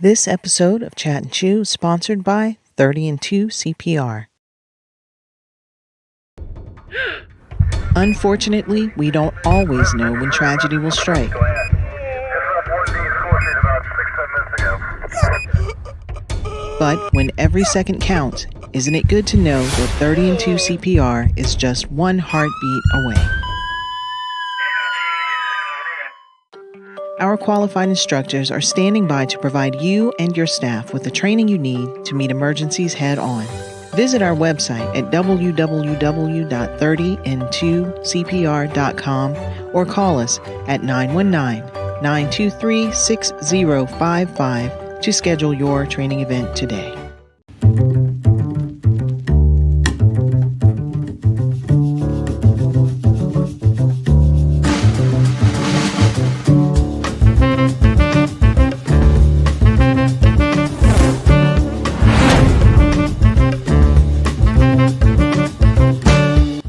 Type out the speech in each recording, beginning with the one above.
This episode of Chat-N-Chew is sponsored by 𝗖𝗏𝗀 CPR. Unfortunately, we don't always know when tragedy will strike. But when every second counts, isn't it good to know that 𝗖𝗏𝗀 CPR is just one heartbeat away? Our qualified instructors are standing by to provide you and your staff with the training you need to meet emergencies head on. Visit our website at www.𝗖𝗏𝗀CPR.com or call us at 919-923-6055 to schedule your training event today.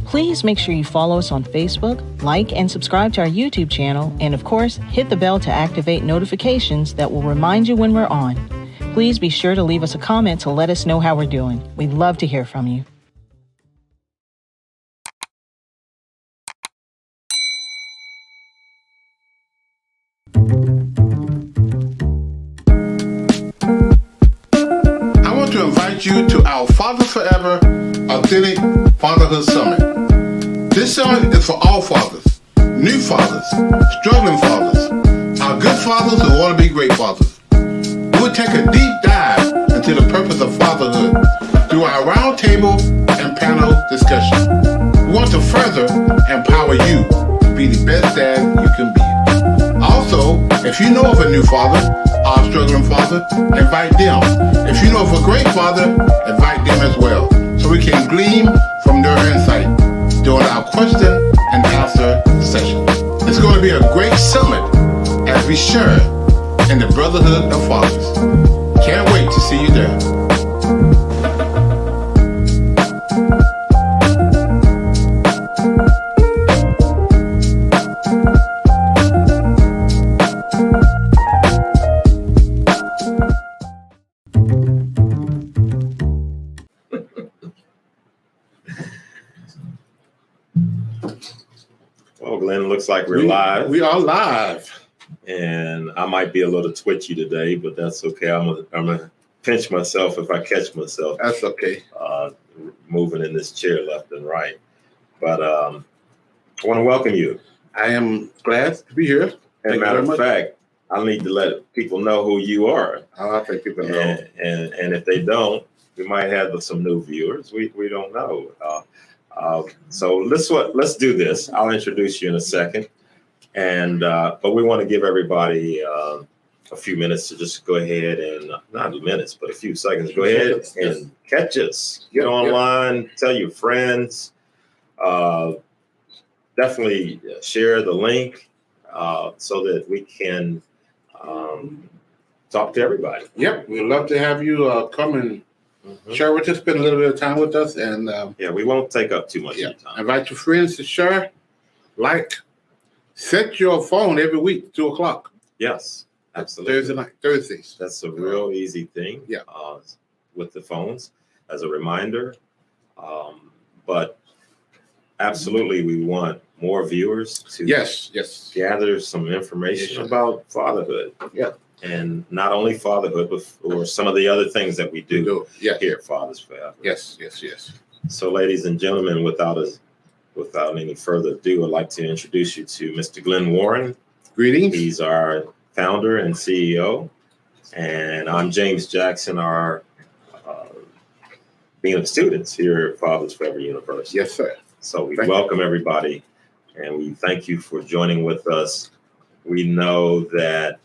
Please make sure you follow us on Facebook, like and subscribe to our YouTube channel, and of course, hit the bell to activate notifications that will remind you when we're on. Please be sure to leave us a comment to let us know how we're doing. We'd love to hear from you. I want to invite you to our Fathers Forever Authentic Fatherhood Summit. This summit is for all fathers, new fathers, struggling fathers, our good fathers who want to be great fathers. We'll take a deep dive into the purpose of fatherhood through our roundtable and panel discussion. We want to further empower you to be the best dad you can be. Also, if you know of a new father or a struggling father, invite them. If you know of a great father, invite them as well, so we can glean from their insight during our question and answer session. It's going to be a great summit as we share in the brotherhood of fathers. Can't wait to see you there. Well, Glenn, looks like we're live. We are live. And I might be a little twitchy today, but that's okay. I'm gonna pinch myself if I catch myself. That's okay. Moving in this chair left and right. But I want to welcome you. I am glad to be here. As a matter of fact, I need to let people know who you are. I think people know. And if they don't, we might have some new viewers. We don't know. So let's do this. I'll introduce you in a second. And but we want to give everybody a few minutes to just go ahead and not minutes, but a few seconds. Go ahead and catch us. Get online. Tell your friends. Definitely share the link so that we can talk to everybody. Yep, we'd love to have you come and share with us, spend a little bit of time with us, and yeah, we won't take up too much of your time. Invite your friends to share, like. Set your phone every week, 2:00. Yes, absolutely. Thursdays. That's a real easy thing. Yeah. With the phones as a reminder. But absolutely, we want more viewers to gather some information about fatherhood. Yeah. And not only fatherhood, but or some of the other things that we do here at Fathers Forever. Yes. So, ladies and gentlemen, without any further ado, I'd like to introduce you to Mr. Glenn Warren. Greetings. He's our founder and CEO. And I'm James Jackson, our Dean of Students here at Fathers Forever University. Yes, sir. So we welcome everybody, and we thank you for joining with us. We know that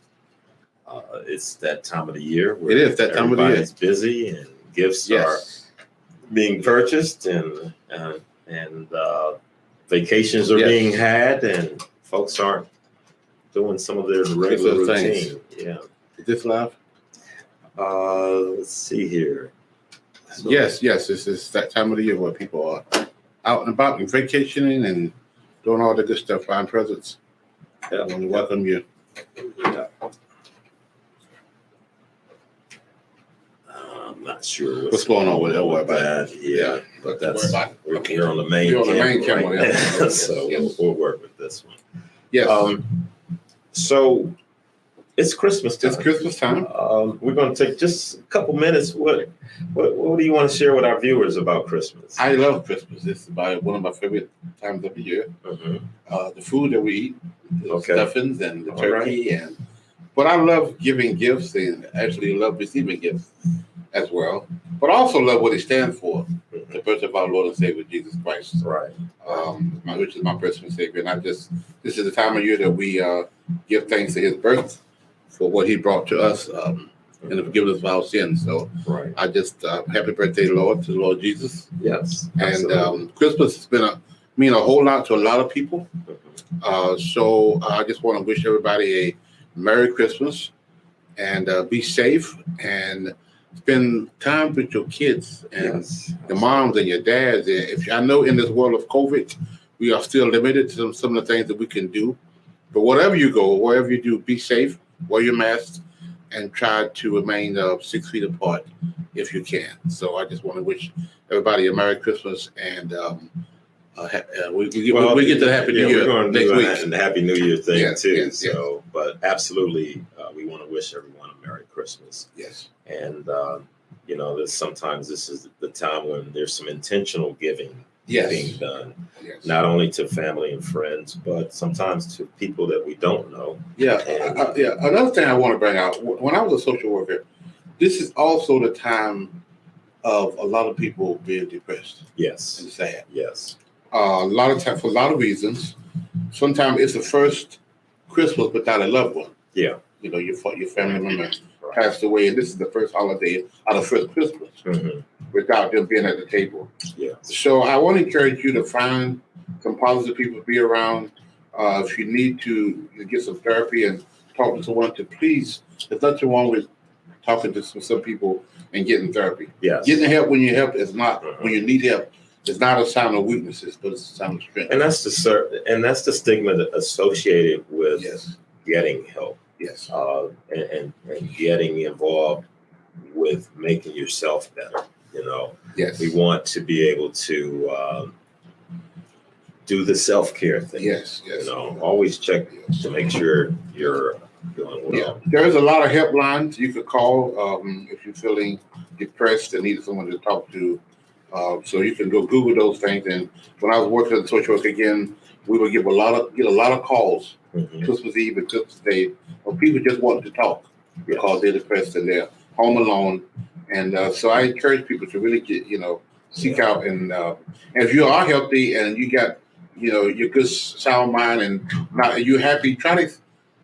it's that time of the year. It is that time of the year. Everybody's busy, and gifts are being purchased, and vacations are being had, and folks aren't doing some of their regular routine. Yeah. Is this live? Let's see here. So, yes. This is that time of the year where people are out and about and vacationing and doing all the good stuff, buying presents. I want to welcome you. Yeah. not sure what's going on with it. Don't worry about that. Yeah, but that's Okay. we're on the main You're on the main camera, camera, right? yeah. So Yes. we'll work with this one. Yes, So it's Christmas time. it's Christmas time. We're going to take just a couple minutes. What do you want to share with our viewers about Christmas? I love Christmas. It's one of my favorite times of the year. The food that we eat, the stuffings and the turkey, but I love giving gifts and actually love receiving gifts as well. But I also love what it stands for, the birth of our Lord and Savior Jesus Christ. Right. Which is my personal Savior. And this is the time of year that we give thanks to His birth for what He brought to us and the forgiveness of our sins. So I just happy birthday, Lord, to the Lord Jesus. Yes. And Christmas has been mean a whole lot to a lot of people. So I just want to wish everybody a Merry Christmas and be safe and spend time with your kids and your moms and your dads. If I know in this world of COVID, we are still limited to some of the things that we can do. But wherever you go, wherever you do, be safe, wear your mask, and try to remain 6 feet apart if you can. So I just want to wish everybody a Merry Christmas and we get to the Happy New Year we're going to next do week. And the Happy New Year thing too. Yes, so, but absolutely, we want to wish everyone a Merry Christmas. Yes. And sometimes this is the time when there's some intentional giving being done, not only to family and friends, but sometimes to people that we don't know. Yeah. Another thing I want to bring out: when I was a social worker, this is also the time of a lot of people being depressed. Yes. And sad. Yes. A lot of time for a lot of reasons. Sometimes it's the first Christmas without a loved one. Yeah. Your family member passed away, and this is the first holiday or the first Christmas without them being at the table. Yeah. So I want to encourage you to find some positive people to be around. If you need to get some therapy and talk to someone, please. There's nothing wrong with talking to some people and getting therapy. Yes. Getting help when you help is not when you need help. It's not a sign of weaknesses, but it's a sign of strength. And that's the stigma associated with getting help. Yes. And getting involved with making yourself better. Yes. We want to be able to do the self-care thing. Yes. Always check to make sure you're doing well. Yeah. There's a lot of helplines you could call if you're feeling depressed and need someone to talk to. So you can go Google those things. And when I was working as a social worker again, we would get a lot of calls Christmas Eve and Christmas Day of people just wanting to talk because they're depressed and they're home alone. And so I encourage people to really get seek out and if you are healthy and you got your good sound mind and you're happy, try to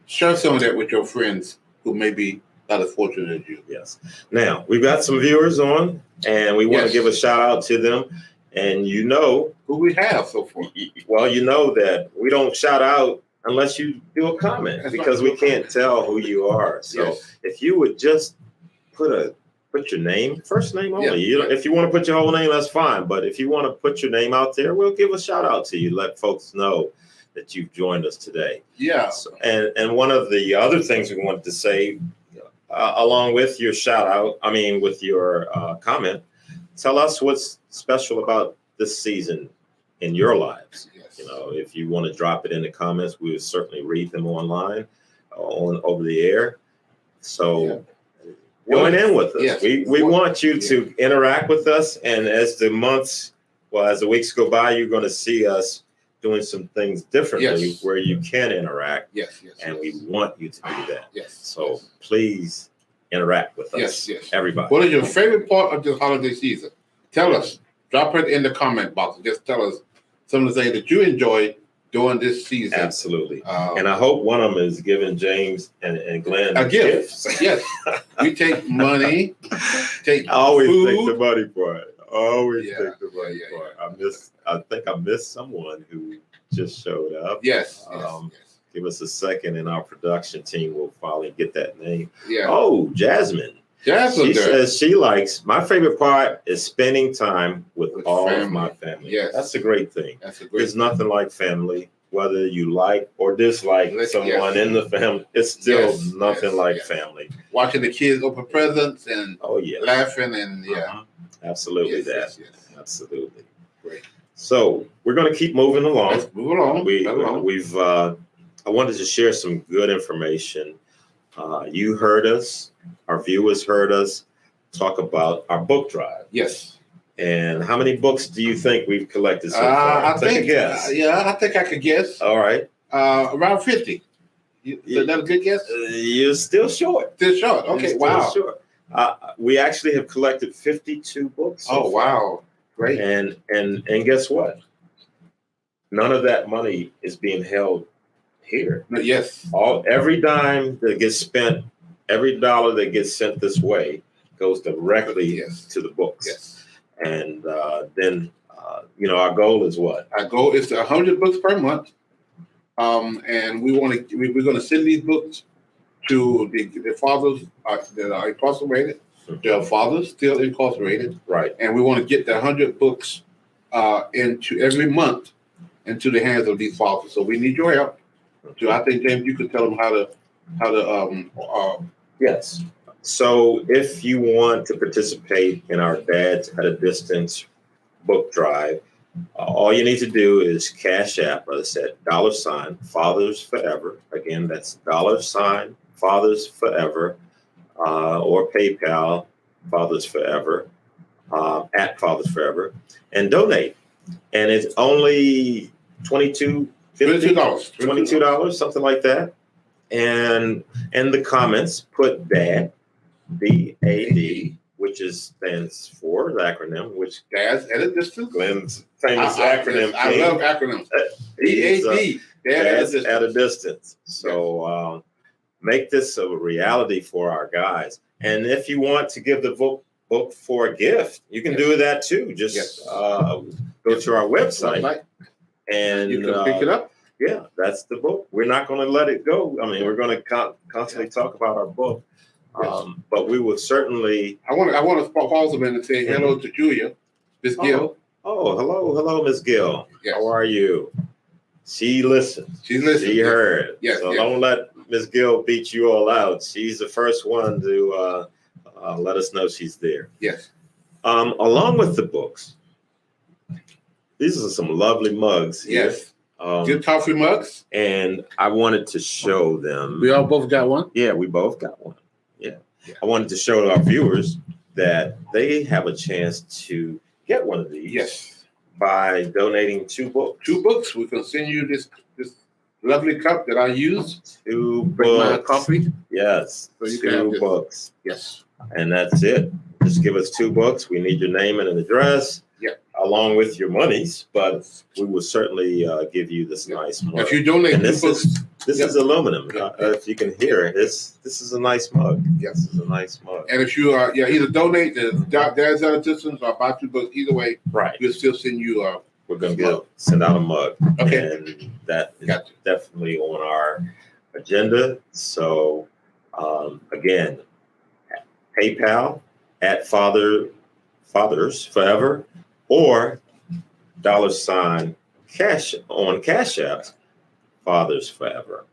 share some of that with your friends who may be not as fortunate as you. Yes. Now we've got some viewers on, and we want to give a shout out to them. And who we have so far. Well, that we don't shout out unless you do a comment because we can't tell who you are. So if you would just put your name, first name only. If you want to put your whole name, that's fine. But if you want to put your name out there, we'll give a shout out to you. Let folks know that you've joined us today. Yeah. So, and one of the other things we wanted to say, along with your shout out, with your comment, tell us what's special about this season in your lives. If you want to drop it in the comments, we will certainly read them online over the air. So join in with us. Yes. We want you to interact with us. And as the weeks go by, you're going to see us doing some things differently where you can interact. Yes. And we want you to do that. Yes. So please interact with us. Yes. Everybody. What is your favorite part of this holiday season? Tell us. Drop it in the comment box. Just tell us some of the things that you enjoy during this season. Absolutely. And I hope one of them is giving James and Glenn a gift. Yes. We take money, take I always food. take the money for it. Take the money for it. I think I missed someone who just showed up. Yes. Give us a second and our production team will finally get that name. Yeah. Oh, Jasmine. She says she likes, my favorite part is spending time with all of my family. Yes. That's a great thing. There's nothing like family. whether you like or dislike someone in the family, it's still nothing like family. Watching the kids open presents and laughing and absolutely absolutely. Great. So we're going to keep moving along. Let's move along. We've I wanted to share some good information. You heard us, our viewers heard us talk about our book drive. Yes. And how many books do you think we've collected so far? I think I think I could guess. All right. Around 50. Is that a good guess? You're still short. Still short. Okay. Wow. Short. We actually have collected 52 books. So wow. Great. And guess what? None of that money is being held here. Yes. Every dime that gets spent, every dollar that gets sent this way goes directly to the books. Yes. And then, our goal is what? Our goal is 100 books per month. And we're going to send these books to the fathers that are incarcerated. The fathers still incarcerated. Right. And we want to get the 100 books into every month into the hands of these fathers. So we need your help. So I think, James, you could tell them how to. Yes. So if you want to participate in our Dads at a Distance book drive, all you need to do is Cash App, us at $ Fathers Forever. Again, that's $ Fathers Forever, or PayPal Fathers Forever, at Fathers Forever, and donate. And it's only $22, something like that. And in the comments, put DAD, DAD, which stands for the acronym, which Dads at a Distance. Glenn's famous acronym. I love acronyms. DAD, Dads at a Distance. So make this a reality for our guys. And if you want to give the book for a gift, you can do that too. Just go to our website and you can pick it up. Yeah, that's the book. We're not going to let it go. I mean, we're going to constantly talk about our book. But we will certainly. I want to pause a minute and say hello to Julia, Miss Gill. Oh, hello, Miss Gill. Yes. How are you? She listened. She listened. She heard. Yes. So don't let Miss Gill beat you all out. She's the first one to let us know she's there. Yes. Along with the books, these are some lovely mugs here. Yes. Good coffee mugs. And I wanted to show them. We all both got one? Yeah, we both got one. Yeah. I wanted to show our viewers that they have a chance to get one of these. Yes. By donating 2 books. 2 books. We can send you this lovely cup that I use. 2 books. My books. coffee. Yes. So you can have 2 books. Yes. And that's it. Just give us 2 books. We need your name and an address. Yeah. Along with your monies, but we will certainly give you this nice mug. If you donate and 2 books. This is aluminum. If you can hear it, this is a nice mug. Yes. This is a nice mug. And if you either donate the Dads at a Distance or buy 2 books, either way, right, we'll still send you we're gonna send out a mug. Okay. And that is definitely on our agenda. So again, PayPal at Fathers Forever, or $ Cash Apps, Fathers Forever.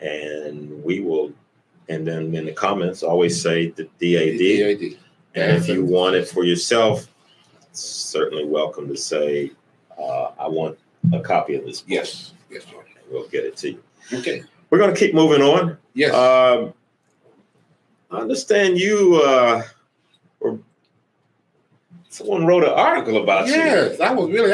And we will, and then in the comments, always say the DAD. And if you want it for yourself, certainly welcome to say, I want a copy of this book. Yes. And we'll get it to you. Okay. We're going to keep moving on. Yes. I understand you someone wrote an article about you. Yes, I was really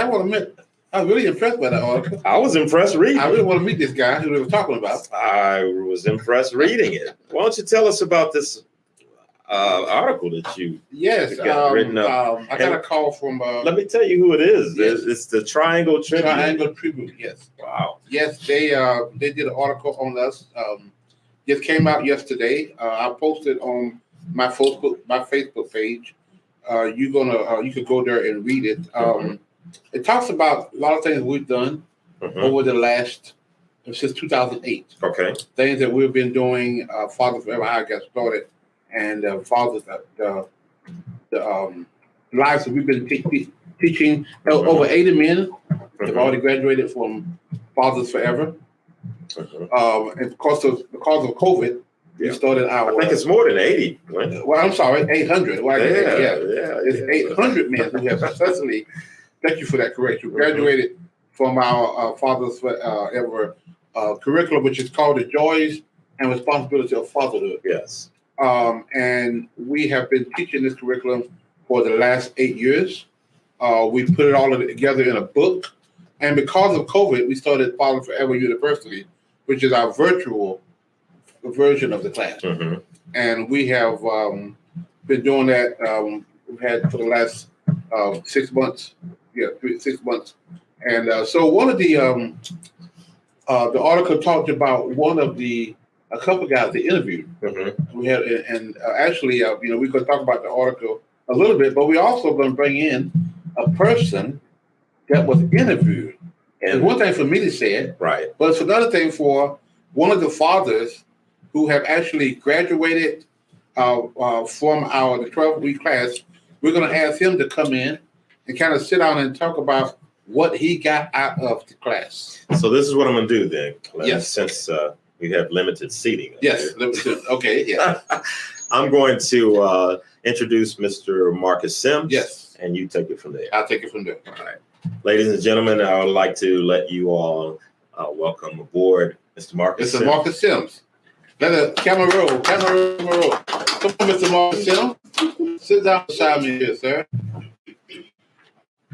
impressed by that article. I was impressed reading I really want to meet this guy who we were talking about. I was impressed reading it. Why don't you tell us about this article that you got written up? I got a call from. Let me tell you who it is. Yes. It's the Triangle Tribute. Triangle Tribute. Yes. Wow. Yes, they did an article on us. Just came out yesterday. I posted on my Facebook page. You could go there and read it. It talks about a lot of things we've done over the last since 2008. Okay. Things that we've been doing. Fathers Forever, how I got started, and fathers the lives that we've been teaching. Over 80 men have already graduated from Fathers Forever. And because of COVID, we started our. I think it's more than 80. Right? Well, I'm sorry, 800. Well, it's 800 men who have successfully. Thank you for that correction. Graduated from our Fathers Forever curriculum, which is called The Joys and Responsibility of Fatherhood. Yes. And we have been teaching this curriculum for the last 8 years. We put it all together in a book. And because of COVID, we started Fathers Forever University, which is our virtual version of the class. And we have been doing that. We've had for the last 6 months. 6 months. And so one of the article talked about a couple guys they interviewed. We had, and actually, we're going to talk about the article a little bit, but we're also going to bring in a person that was interviewed. And one thing for me to say it, right? But it's another thing for one of the fathers who have actually graduated from the 12-week class. We're going to ask him to come in and kind of sit down and talk about what he got out of the class. So this is what I'm going to do then. Yes. Since we have limited seating. Yes. Okay. Yeah. I'm going to introduce Mr. Marcus Sims. Yes. And you take it from there. I'll take it from there. All right. Ladies and gentlemen, I would like to let you all welcome aboard Mr. Marcus Sims. Mr. Marcus Sims. Let the camera roll. Come on, Mr. Marcus Sims. Sit down beside me here, sir.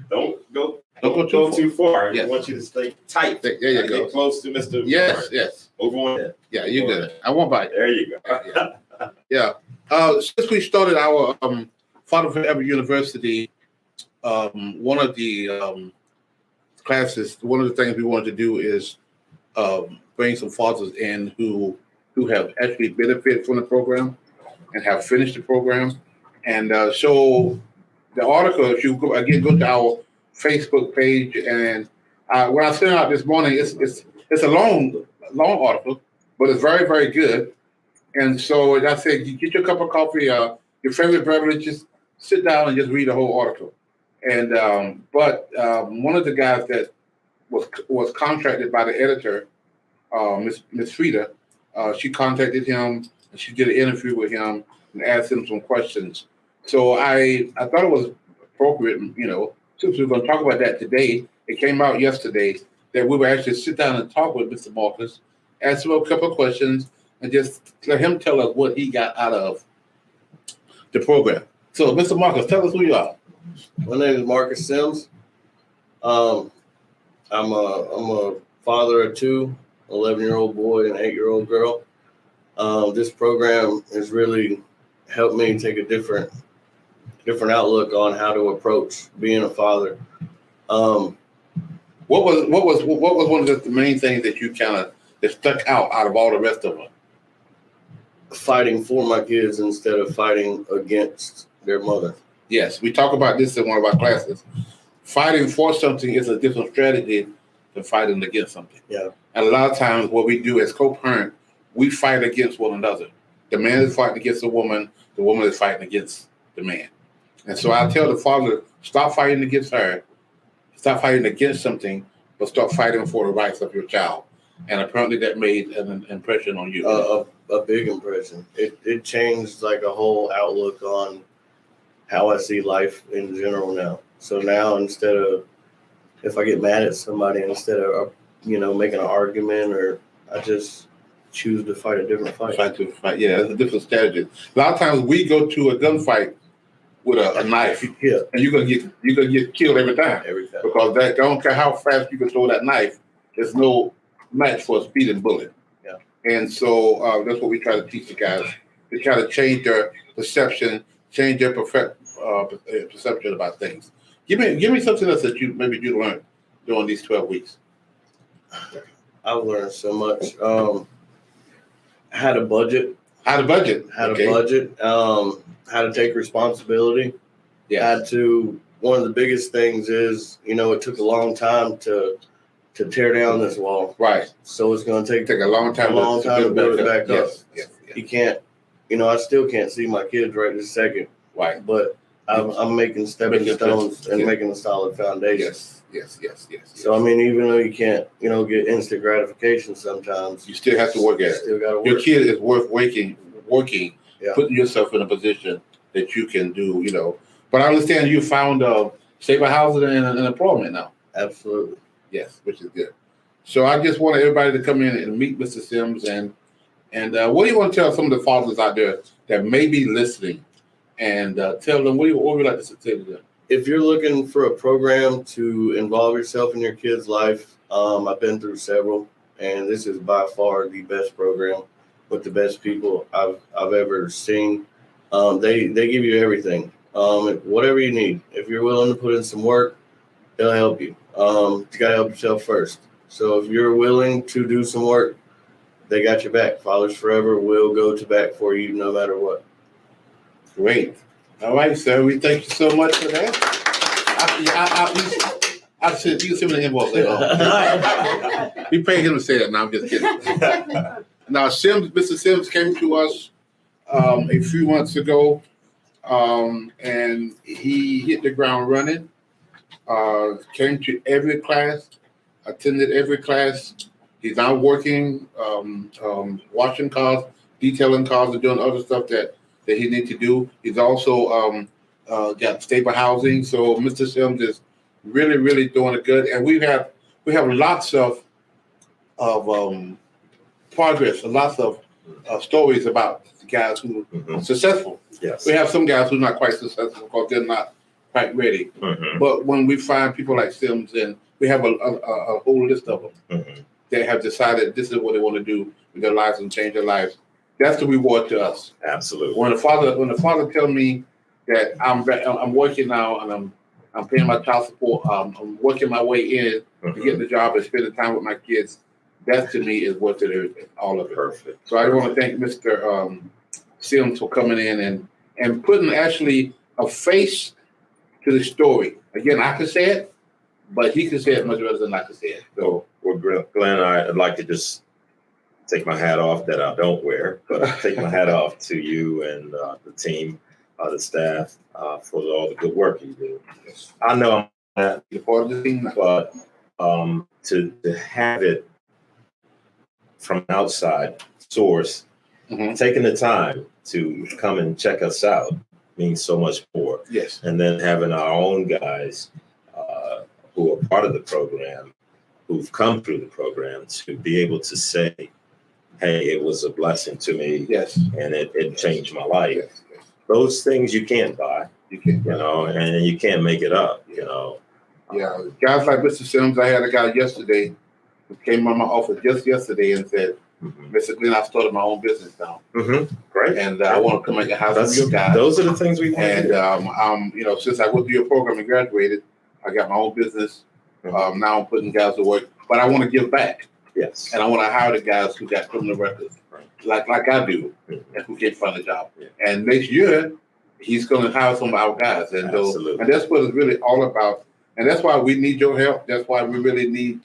Don't go too far. Yes. I want you to stay tight. There you go. Get close to Mr. Yes, Marcus. yes. Over on that. Yeah, you're good. I won't bite. There you go. Yeah. Since we started our Father Forever University, one of the classes, one of the things we wanted to do is bring some fathers in who have actually benefited from the program and have finished the program. And so the article, if you go to our Facebook page, and when I sent it out this morning, it's a long article, but it's very, very good. And so I said, you get your cup of coffee, your favorite beverage, just sit down and just read the whole article. And but one of the guys that was contracted by the editor, Miss Frida, she contacted him and she did an interview with him and asked him some questions. So I thought it was appropriate, since we're going to talk about that today. It came out yesterday that we would actually sit down and talk with Mr. Marcus, ask him a couple of questions, and just let him tell us what he got out of the program. So, Mr. Marcus, tell us who you are. My name is Marcus Sims. I'm a father of two, 11-year-old boy and an 8-year-old girl. This program has really helped me take a different outlook on how to approach being a father. What was one of the main things that you that stuck out of all the rest of them? Fighting for my kids instead of fighting against their mother. Yes, we talk about this in one of our classes. Fighting for something is a different strategy than fighting against something. Yeah. And a lot of times what we do as co-parent, we fight against one another. The man is fighting against the woman is fighting against the man. And so I tell the father, stop fighting against her, stop fighting against something, but start fighting for the rights of your child. And apparently that made an impression on you. A big impression. It changed like a whole outlook on how I see life in general now. So now instead of, if I get mad at somebody, instead of, making an argument, or I just choose to fight a different fight. Yeah, it's a different strategy. A lot of times we go to a gunfight with a knife, yeah, and you're gonna get killed every time. Because I don't care how fast you can throw that knife, there's no match for a speeding bullet. Yeah. And so that's what we try to teach the guys. We try to change their perception, change their perception about things. Give me something else that you learned during these 12 weeks. I've learned so much. How to budget. How to budget. How to take responsibility. Yeah. One of the biggest things is, it took a long time to tear down this wall. Right. So it's going to take a long time to build it back up. Yes. You can't, I still can't see my kids right this second. Right. But I'm making stepping stones and making a solid foundation. Yes. So, I mean, even though you can't, get instant gratification sometimes, You still have to work at it. still got to Your work. kid is working, Yeah. putting yourself in a position that you can do. But I understand you found stable housing and employment now. Absolutely. Yes, which is good. So I just want everybody to come in and meet Mr. Sims and what do you want to tell some of the fathers out there that may be listening and tell them what would you like to say to them? If you're looking for a program to involve yourself in your kid's life, I've been through several, and this is by far the best program with the best people I've ever seen. They give you everything, whatever you need. If you're willing to put in some work, they'll help you. You gotta help yourself first. So if you're willing to do some work, they got your back. Fathers Forever will go to bat for you no matter what. Great. All right, sir. We thank you so much for that. I said you send me the invoice later on. We paid him to say that. No, I'm just kidding. Now, Mr. Sims came to us a few months ago, and he hit the ground running. Came to every class, attended every class. He's now working, washing cars, detailing cars, and doing other stuff that he needs to do. He's also got stable housing. So Mr. Sims is really, really doing it good. And we have lots of progress, lots of stories about guys who are successful. Yes. We have some guys who are not quite successful because they're not quite ready. But when we find people like Sims, and we have a whole list of them that have decided this is what they want to do with their lives and change their lives, that's the reward to us. Absolutely. When the father tells me that I'm working now and I'm paying my child support, I'm working my way in to get the job and spending time with my kids, that to me is worth it, all of it. Perfect. So I want to thank Mr. Sims for coming in and putting actually a face to the story. Again, I could say it, but he could say it much better than I could say it. So, well, Glenn, I'd like to just take my hat off that I don't wear, but I take my hat off to you and the team, the staff, for all the good work you do. I know I'm not a part of the team, but to have it from an outside source, taking the time to come and check us out means so much more. Yes. And then having our own guys who are part of the program, who've come through the program, to be able to say, hey, it was a blessing to me. Yes. And it changed my life. Yes. Those things you can't buy, and you can't make it up, Yeah, guys like Mr. Sims, I had a guy yesterday who came by my office just yesterday and said, Mr. Glenn, I started my own business now. Great. And I want to come at your house with your guys. Those are the things we want to And since I went through your program and graduated, I got my own business. Now I'm putting guys to work. But I want to give back. Yes. And I want to hire the guys who got criminal records, like I do, and who can't find a job. And next year, he's going to hire some of our guys. And that's what it's really all about. And that's why we need your help. That's why we really need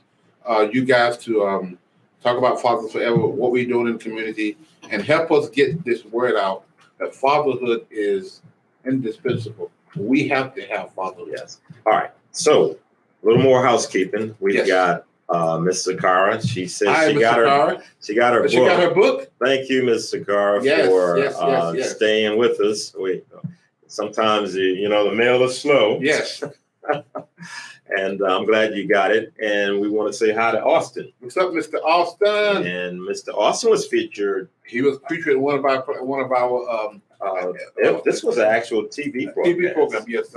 you guys to talk about Fathers Forever, what we're doing in the community, and help us get this word out that fatherhood is indispensable. We have to have fatherhood. Yes. All right. So a little more housekeeping. We've got Miss Sakara. She said she got her book. Thank you, Miss Sakara, for staying with us. Sometimes the mail is slow. Yes. And I'm glad you got it. And we want to say hi to Austin. What's up, Mr. Austin? And Mr. Austin was featured. He was featured in one of our this was an actual TV program. TV program, yes.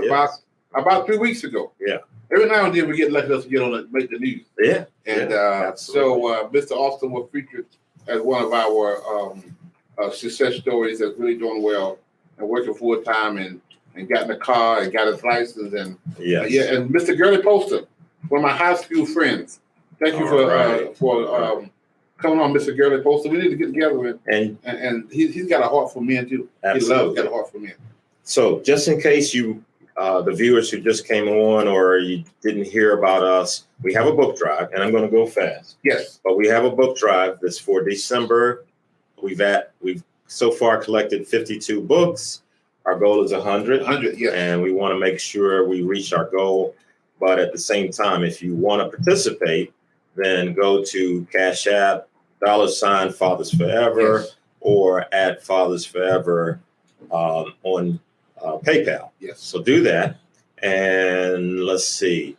About 3 weeks ago. Yeah. Every now and then we get lucky enough to get on it, make the news. Yeah. And so Mr. Austin was featured as one of our success stories that's really doing well and working full time and got in the car and got his license and and Mr. 𝗗𝗿𝗶𝗴𝗶, one of my high school friends. Thank you for coming on, Mr. 𝗗𝗿𝗶𝗴𝗶. We need to get together and he's got a heart for men too. Absolutely. He's got a heart for men. So just in case you the viewers who just came on or you didn't hear about us, we have a book drive, and I'm going to go fast. Yes. But we have a book drive that's for December. We've so far collected 52 books. Our goal is 100. 100, yes. And we want to make sure we reach our goal. But at the same time, if you want to participate, then go to Cash App, $ Fathers Forever, Yes. or at Fathers Forever on PayPal. Yes. So do that. And let's see.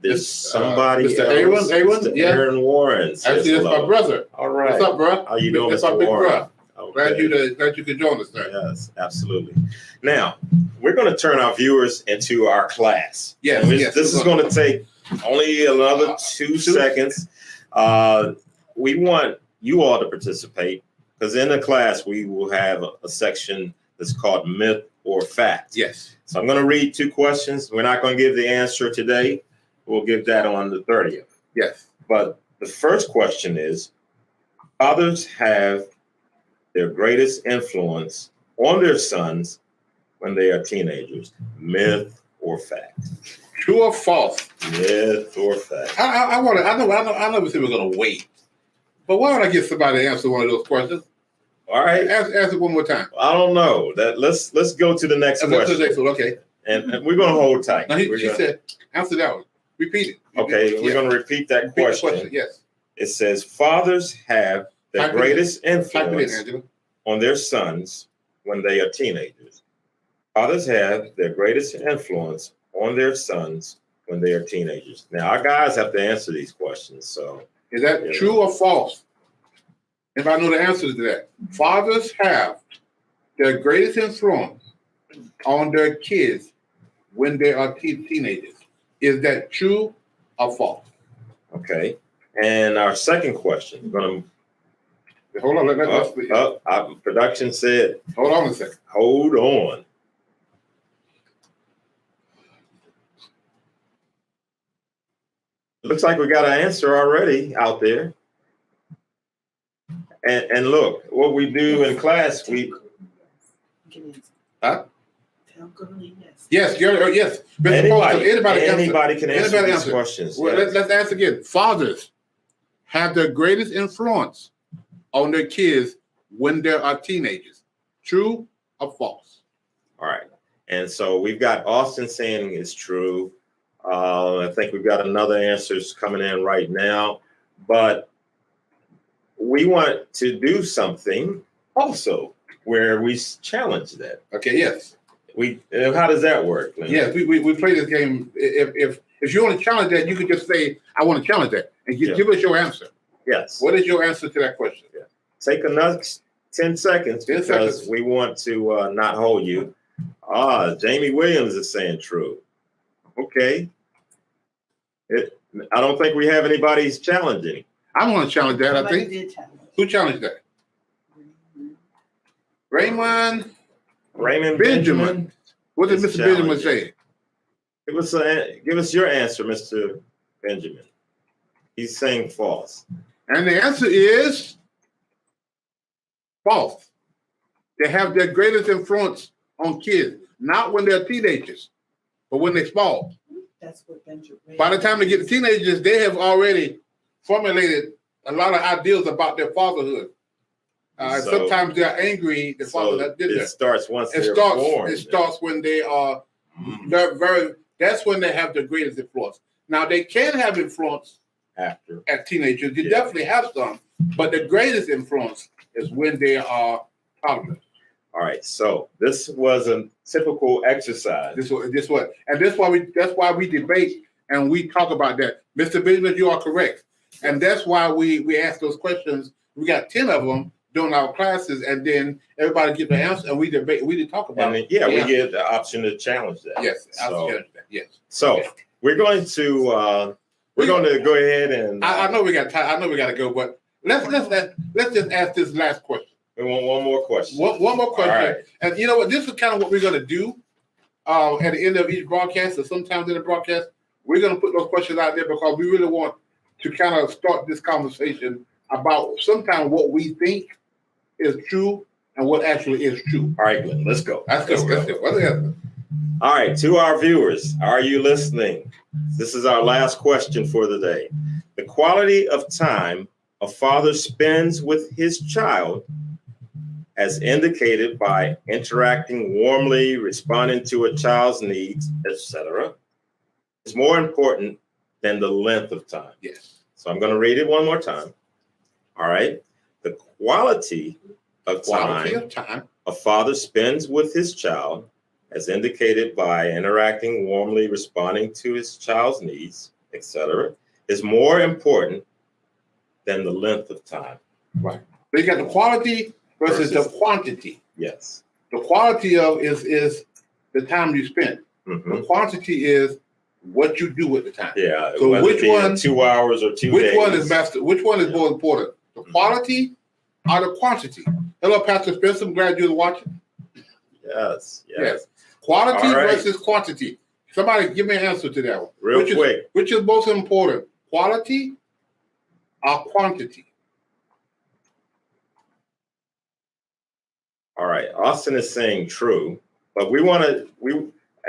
There's somebody Mr. else. Aaron, Mr. yeah. Aaron Warren. Actually, that's my brother. All right. What's up, bro? How you doing, That's Mr. our big Warren? bro. Okay. Glad you could join us, sir. Yes, absolutely. Now, we're going to turn our viewers into our class. Yes, And yes. This is going to take only another 2 seconds. We want you all to participate because in the class, we will have a section that's called Myth or Fact. Yes. So I'm going to read 2 questions. We're not going to give the answer today. We'll give that on the 30th. Yes. But the first question is, fathers have their greatest influence on their sons when they are teenagers. Myth or fact? True or false? Myth or fact? I never said we're gonna wait. But why don't I get somebody to answer one of those questions? All right. Ask it one more time. I don't know. Let's go to the next That's the question. next one, okay. And we're gonna hold tight. Now she said, answer that one. Repeat it. Okay, we're gonna repeat that Repeat the question. yes. It says fathers have the Type it in. greatest Type it in, influence Angela. on their sons when they are teenagers. Fathers have their greatest influence on their sons when they are teenagers. Now, our guys have to answer these questions. So, Is that true or false? If I know the answer to that. Fathers have their greatest influence on their kids when they are teenagers. Is that true or false? okay. And our second question, we're going to Hold on. production said, Hold on a second. hold on. Looks like we got an answer already out there. And look, what we do in class, Huh? Yes. Yes. Anybody can answer these answer. questions. Well, yes. let's ask again. Fathers have the greatest influence on their kids when they are teenagers. True or false? All right. And so we've got Austin saying it's true. I think we've got another answers coming in right now. But we want to do something also where we challenge that. Okay, yes. How does that work, Lynn? Yes, we play this game. If you want to challenge that, you could just say, I want to challenge that. And give us your answer. Yes. What is your answer to that question? Yeah. Take another 10 seconds 10 because seconds. we want to not hold you. Jamie Williams is saying true. Okay. I don't think we have anybody's challenging. I want to challenge that, I think. Did challenge. Who challenged that? Raymond Benjamin. What did It's Mr. Benjamin challenging. say? Give us your answer, Mr. Benjamin. He's saying false. And the answer is false. They have their greatest influence on kids, not when they're teenagers, but when they're small. That's what Benjamin. By the time they get to teenagers, they have already formulated a lot of ideas about their fatherhood. So- Sometimes they're angry. The father So that did it that. starts once they're born. It starts when they are. That's when they have the greatest influence. Now they can have influence After. at teenagers. You Yeah. definitely have some, but the greatest influence is when they are toddlers. All right. So this was a typical exercise. This what, and that's why we debate and we talk about that. Mr. Benjamin, you are correct, and that's why we ask those questions. We got 10 of them during our classes, and then everybody get the answer, and we debate. We did talk about. And then, we get the option to challenge that. Yes, So, yes. so we're going to go ahead and I know we got time. I know we got to go, but let's just ask this last question. we want one more question. One more question, All right. and you know what? This is kind of what we're going to do at the end of each broadcast, or sometimes in the broadcast, we're going to put those questions out there because we really want to kind of start this conversation about sometimes what we think is true and what actually is true. All right, Glenn, let's go. Let's go. What's the answer? All right, to our viewers, are you listening? This is our last question for the day. The quality of time a father spends with his child as indicated by interacting warmly, responding to a child's needs, etc., is more important than the length of time. Yes. So I'm going to read it one more time. All right. The quality of time a father spends with his child, as indicated by interacting warmly, responding to his child's needs, etc., is more important than the length of time. Right. So you got the quality versus the quantity. Yes. The quality of is the time you spend. Mm-hmm. The quantity is what you do with the time. Yeah. So which one? 2 hours or 2 days. Which one is master? Which one is more important? The quality or the quantity? Hello, Pastor Spencer. I'm glad you're watching. Yes. Yes. Quality versus quantity. Somebody give me an answer to that one. Real quick. Which is most important? Quality or quantity? All right. Austin is saying true, but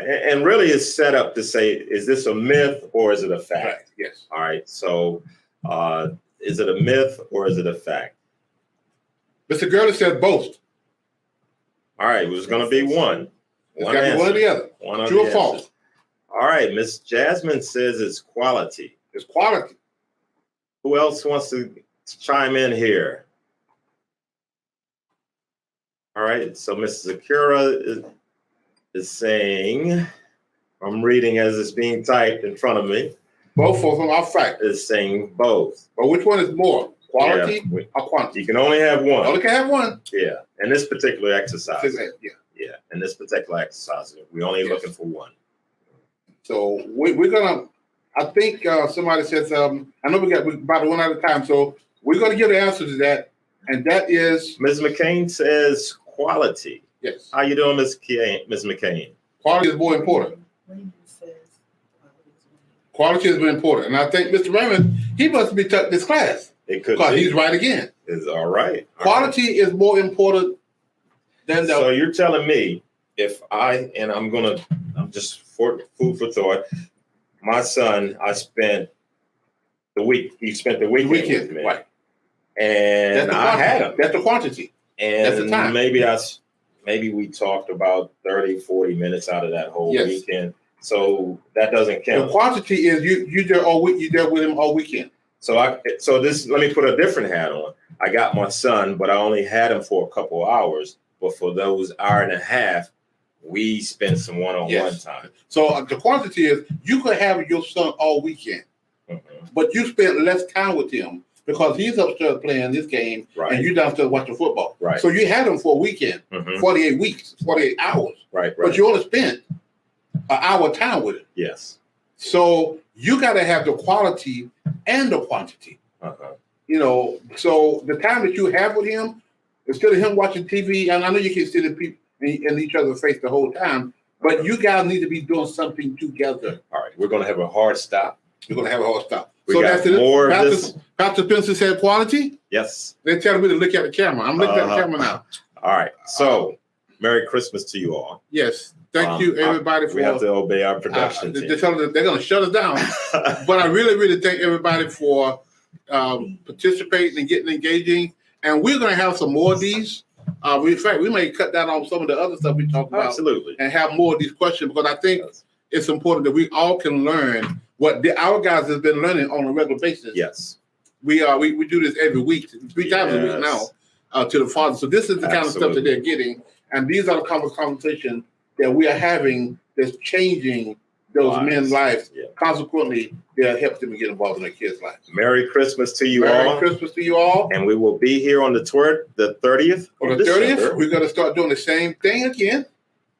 and really it's set up to say, is this a myth or is it a fact? Right. Yes. All right. So is it a myth or is it a fact? Mr. Gurley said both. All right. It was going to be one. One or the other. True or false? All right. Miss Jasmine says it's quality. It's quality. Who else wants to chime in here? All right. So Mrs. Akira is saying, I'm reading as it's being typed in front of me. Both of them are fact. Is saying both. But which one is more? Quality or quantity? You can only have one. Only can have one. Yeah. In this particular exercise. Yeah. Yeah. In this particular exercise, we're only looking for one. So we're gonna. I think somebody says. I know we got about one at a time. So we're gonna give the answer to that, and that is. Ms. McCain says quality. Yes. How you doing, Ms. McCain? Quality is more important. Quality is more important, and I think Mr. Raymond, he must be took this class. It could because be. He's right again. It's all right. Quality is more important than the. So you're telling me I'm just for food for thought. My son, he spent the weekend with me. Right. And I had him. That's the quantity. And that's the time. Maybe we talked about 30, 40 minutes out of that whole weekend. So that doesn't count. The quantity is you there all week. You there with him all weekend. So let me put a different hat on. I got my son, but I only had him for a couple of hours. But for those hour and a half, we spent some one-on-one time. So the quantity is you could have your son all weekend, but you spent less time with him because he's upstairs playing this game and you downstairs watching football. Right. So you had him for a weekend, 48 weeks, 48 hours. Right. But you only spent an hour time with him. Yes. So you got to have the quality and the quantity. So the time that you have with him, instead of him watching TV, and I know you can see the people in each other's face the whole time, but you guys need to be doing something together. All right, we're going to have a hard stop. We're going to have a hard stop. So that's more Pastor Spencer said quality? Yes. They're telling me to look at the camera. I'm looking at the camera now. All right. So, Merry Christmas to you all. Yes. Thank you, everybody. We have to obey our production team. They're going to shut us down. But I really, really thank everybody for participating and getting engaging. And we're going to have some more of these. In fact, we may cut down on some of the other stuff we talked about. Absolutely. And have more of these questions because I think it's important that we all can learn what our guys have been learning on a regular basis. Yes. We do this every week, 3 times a week now to the Father. So this is the kind of stuff that they're getting. And these are the conversations that we are having that's changing those men's lives. Yeah. Consequently, they'll help them get involved in their kids' lives. Merry Christmas to you all. Merry Christmas to you all. And we will be here on the 30th. On the 30th, we're going to start doing the same thing again.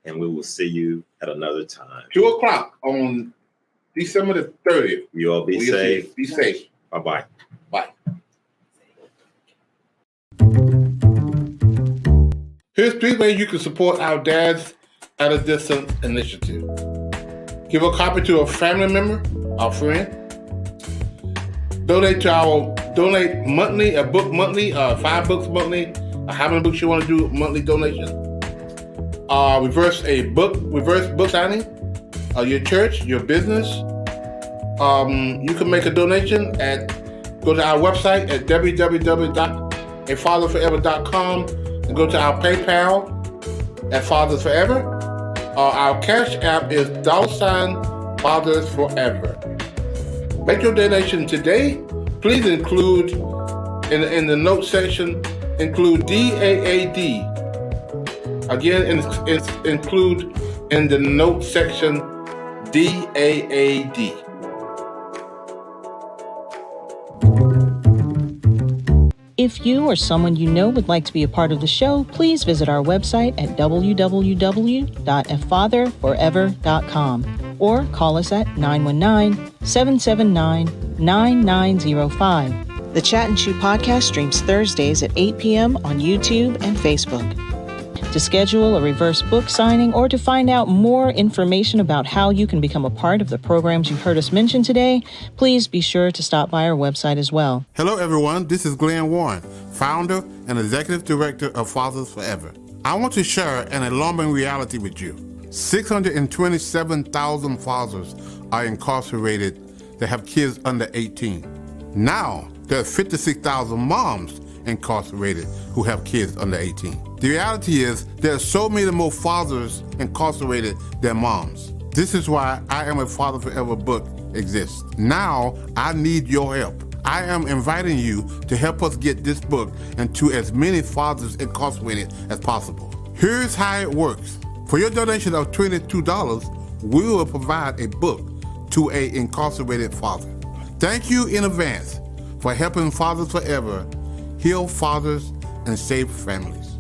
And we will see you at another time. 2:00 on December the 30th. You all be safe. Be safe. Bye-bye. Bye. Here's 3 ways you can support our Dads at a Distance initiative. Give a copy to a family member, our friend. Donate monthly, a book monthly, 5 books monthly, how many books you want to do monthly donation. Reverse book signing, your church, your business. You can make a donation go to our website at www.𝗿𝗿𝗶𝗴𝗶.com. go to our PayPal at Fathers Forever, or our Cash App is $Fathers Forever. Make your donation today. Please include in the note section, include DAAD. Again, include in the note section DAAD. If you or someone you know would like to be a part of the show, please visit our website at www.𝗲𝗿𝗃𝗏𝗃.com or call us at 919-779-9905. The Chat-N-Chew podcast streams Thursdays at 8 p.m. on YouTube and Facebook. To schedule a reverse book signing or to find out more information about how you can become a part of the programs you've heard us mention today, please be sure to stop by our website as well. Hello, everyone. This is Glenn Warren, founder and executive director of Fathers Forever. I want to share an alarming reality with you. 627,000 fathers are incarcerated that have kids under 18. Now, there are 56,000 moms incarcerated who have kids under 18. The reality is there are so many more fathers incarcerated than moms. This is why I Am a Father Forever book exists. Now, I need your help. I am inviting you to help us get this book into as many fathers incarcerated as possible. Here's how it works. For your donation of $22, we will provide a book to an incarcerated father. Thank you in advance for helping Fathers Forever heal fathers and save families.